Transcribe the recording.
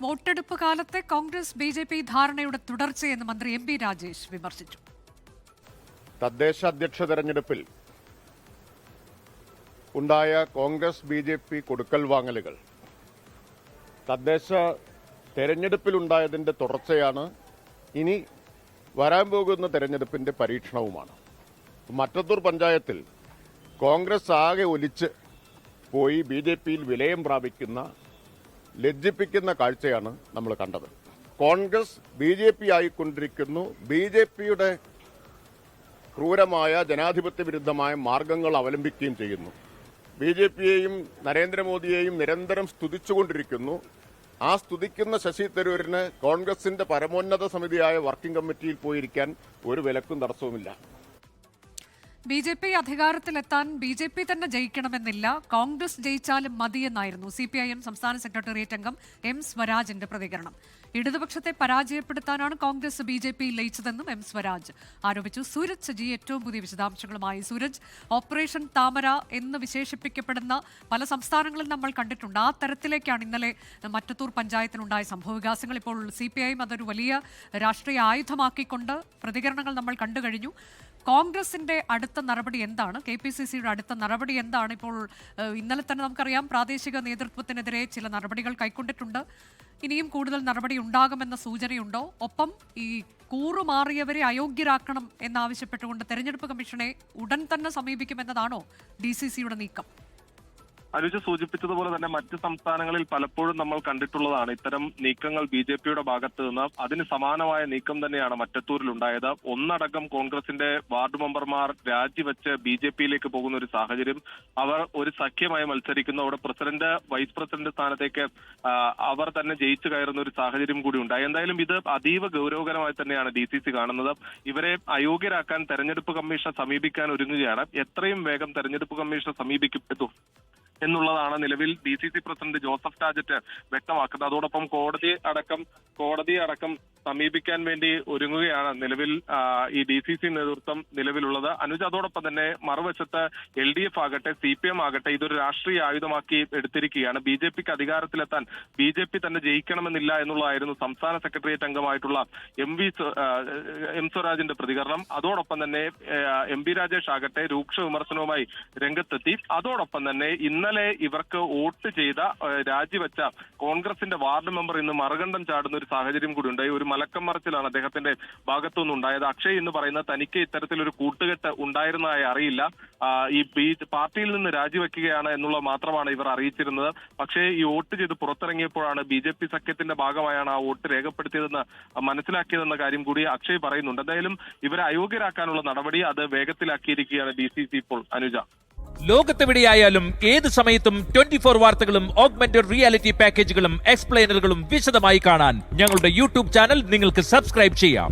വോട്ടെടുപ്പ് കാലത്തെ കോൺഗ്രസ് ബി.ജെ.പി. ധാരണയുടെ തുടർച്ചയെന്ന് മന്ത്രി എം.പി. രാജേഷ് വിമർശിച്ചു. തദ്ദേശ അധ്യക്ഷ തെരഞ്ഞെടുപ്പിൽ ഉണ്ടായ കോൺഗ്രസ് ബി.ജെ.പി. കൊടുക്കൽ വാങ്ങലുകൾ തദ്ദേശ തെരഞ്ഞെടുപ്പിലുണ്ടായതിന്റെ തുടർച്ചയാണ്. ഇനി വരാൻ പോകുന്ന തെരഞ്ഞെടുപ്പിന്റെ പരീക്ഷണവുമാണ്. മറ്റത്തൂർ പഞ്ചായത്തിൽ കോൺഗ്രസ് ആകെ ഒലിച്ച് പോയി ബി.ജെ.പിയിൽ വിലയം പ്രാപിക്കുന്ന ലജ്ജിപ്പിക്കുന്ന കാഴ്ചയാണ് നമ്മൾ കണ്ടത്. കോൺഗ്രസ് ബി.ജെ.പി. ആയിക്കൊണ്ടിരിക്കുന്നു. ബി.ജെ.പിയുടെ ക്രൂരമായ ജനാധിപത്യ വിരുദ്ധമായ മാർഗങ്ങൾ അവലംബിക്കുകയും ചെയ്യുന്നു. ബി.ജെ.പിയെയും നരേന്ദ്രമോദിയെയും നിരന്തരം സ്തുതിച്ചുകൊണ്ടിരിക്കുന്നു. ആ സ്തുതിക്കുന്ന ശശി തരൂരിന് കോൺഗ്രസിന്റെ പരമോന്നത സമിതിയായ വർക്കിംഗ് കമ്മിറ്റിയിൽ പോയിരിക്കാൻ ഒരു വിലക്കും തടസ്സവുമില്ല. ബി.ജെ.പി. അധികാരത്തിലെത്താൻ ബി.ജെ.പി. തന്നെ ജയിക്കണമെന്നില്ല, കോൺഗ്രസ് ജയിച്ചാലും മതിയെന്നായിരുന്നു CPIM സംസ്ഥാന സെക്രട്ടേറിയറ്റ് അംഗം M. സ്വരാജിന്റെ പ്രതികരണം. ഇടതുപക്ഷത്തെ പരാജയപ്പെടുത്താനാണ് കോൺഗ്രസ് ബി.ജെ.പിയിൽ ലയിച്ചതെന്നും M. സ്വരാജ് ആരോപിച്ചു. സൂരജ് സജി ഏറ്റവും പുതിയ വിശദാംശങ്ങളുമായി. സൂരജ്, ഓപ്പറേഷൻ താമര എന്ന് വിശേഷിപ്പിക്കപ്പെടുന്ന പല സംസ്ഥാനങ്ങളിൽ നമ്മൾ കണ്ടിട്ടുണ്ട്. ആ തരത്തിലേക്കാണ് ഇന്നലെ മറ്റത്തൂർ പഞ്ചായത്തിനുണ്ടായ സംഭവവികാസങ്ങൾ. ഇപ്പോൾ CPIM അതൊരു വലിയ രാഷ്ട്രീയ ആയുധമാക്കിക്കൊണ്ട് പ്രതികരണങ്ങൾ നമ്മൾ കണ്ടു കഴിഞ്ഞു. കോൺഗ്രസിന്റെ അടുത്ത നടപടി എന്താണ്? KPCCയുടെ അടുത്ത നടപടി എന്താണ്? ഇപ്പോൾ ഇന്നലെ തന്നെ നമുക്കറിയാം പ്രാദേശിക നേതൃത്വത്തിനെതിരെ ചില നടപടികൾ കൈക്കൊണ്ടിട്ടുണ്ട്. ഇനിയും കൂടുതൽ നടപടി ഉണ്ടാകുമെന്ന സൂചനയുണ്ടോ? ഒപ്പം ഈ കൂറുമാറിയവരെ അയോഗ്യരാക്കണം എന്നാവശ്യപ്പെട്ടുകൊണ്ട് തെരഞ്ഞെടുപ്പ് കമ്മീഷനെ ഉടൻ തന്നെ സമീപിക്കുമെന്നതാണോ DCCയുടെ നീക്കം? അനുജ സൂചിപ്പിച്ചതുപോലെ തന്നെ മറ്റ് സംസ്ഥാനങ്ങളിൽ പലപ്പോഴും നമ്മൾ കണ്ടിട്ടുള്ളതാണ് ഇത്തരം നീക്കങ്ങൾ BJPയുടെ ഭാഗത്ത് നിന്ന്. അതിന് സമാനമായ നീക്കം തന്നെയാണ് മറ്റത്തൂരിലുണ്ടായത്. ഒന്നടങ്കം കോൺഗ്രസിന്റെ വാർഡ് മെമ്പർമാർ രാജിവെച്ച് BJPയിലേക്ക് പോകുന്ന ഒരു സാഹചര്യം. അവർ ഒരു സഖ്യമായി മത്സരിക്കുന്നു. അവിടെ പ്രസിഡന്റ്, വൈസ് പ്രസിഡന്റ് സ്ഥാനത്തേക്ക് അവർ തന്നെ ജയിച്ചു കയറുന്ന ഒരു സാഹചര്യം കൂടി ഉണ്ടായി. എന്തായാലും ഇത് അതീവ ഗൗരവകരമായി തന്നെയാണ് DCC കാണുന്നത്. ഇവരെ അയോഗ്യരാക്കാൻ തെരഞ്ഞെടുപ്പ് കമ്മീഷനെ സമീപിക്കാൻ ഒരുങ്ങുകയാണ്. എത്രയും വേഗം തെരഞ്ഞെടുപ്പ് കമ്മീഷനെ സമീപിക്കപ്പെട്ടു എന്നുള്ളതാണ് നിലവിൽ DCC പ്രസിഡന്റ് ജോസഫ് ടാജറ്റ് വ്യക്തമാക്കുന്നത്. അതോടൊപ്പം കോടതി അടക്കം സമീപിക്കാൻ വേണ്ടി ഒരുങ്ങുകയാണ് നിലവിൽ ഈ DCC നേതൃത്വം നിലവിലുള്ളത്. അനുജ്, അതോടൊപ്പം തന്നെ മറുവശത്ത് LDF ആകട്ടെ CPM ആകട്ടെ ഇതൊരു രാഷ്ട്രീയ ആയുധമാക്കി എടുത്തിരിക്കുകയാണ്. BJPക്ക് അധികാരത്തിലെത്താൻ BJP തന്നെ ജയിക്കണമെന്നില്ല എന്നുള്ളതായിരുന്നു സംസ്ഥാന സെക്രട്ടേറിയറ്റ് അംഗമായിട്ടുള്ള M. സ്വരാജിന്റെ പ്രതികരണം. അതോടൊപ്പം തന്നെ MP രാജേഷ് ആകട്ടെ രൂക്ഷ വിമർശനവുമായി രംഗത്തെത്തി. അതോടൊപ്പം തന്നെ ഇന്നലെ ഇവർക്ക് വോട്ട് ചെയ്ത രാജിവെച്ച കോൺഗ്രസിന്റെ വാർഡ് മെമ്പർ ഇന്ന് മറുകണ്ഠം ചാടുന്ന ഒരു സാഹചര്യം കൂടി ഉണ്ടായി. ഒരു മലക്കം മറിച്ചിലാണ് അദ്ദേഹത്തിന്റെ ഭാഗത്തുനിന്ന് ഉണ്ടായത്. അക്ഷയ് എന്ന് പറയുന്ന തനിക്ക് ഇത്തരത്തിലൊരു കൂട്ടുകെട്ട് ഉണ്ടായിരുന്നതായി അറിയില്ല, ഈ പാർട്ടിയിൽ നിന്ന് രാജിവെക്കുകയാണ് എന്നുള്ളത് മാത്രമാണ് ഇവർ അറിയിച്ചിരുന്നത്. പക്ഷേ ഈ വോട്ട് ചെയ്ത് പുറത്തിറങ്ങിയപ്പോഴാണ് BJP സഖ്യത്തിന്റെ ഭാഗമായാണ് ആ വോട്ട് രേഖപ്പെടുത്തിയതെന്ന് മനസ്സിലാക്കിയതെന്ന കാര്യം കൂടി അക്ഷയ് പറയുന്നുണ്ട്. എന്തായാലും ഇവരെ അയോഗ്യരാക്കാനുള്ള നടപടി അത് വേഗത്തിലാക്കിയിരിക്കുകയാണ് DCC ഇപ്പോൾ. അനുജ, ലോകത്തെവിടെയായാലും ഏത് സമയത്തും 24 വാർത്തകളും ഓഗ്മെന്റഡ് റിയാലിറ്റി പാക്കേജുകളും എക്സ്പ്ലെയിനറുകളും വിശദമായി കാണാൻ ഞങ്ങളുടെ YouTube ചാനൽ നിങ്ങൾക്ക് സബ്സ്ക്രൈബ് ചെയ്യാം.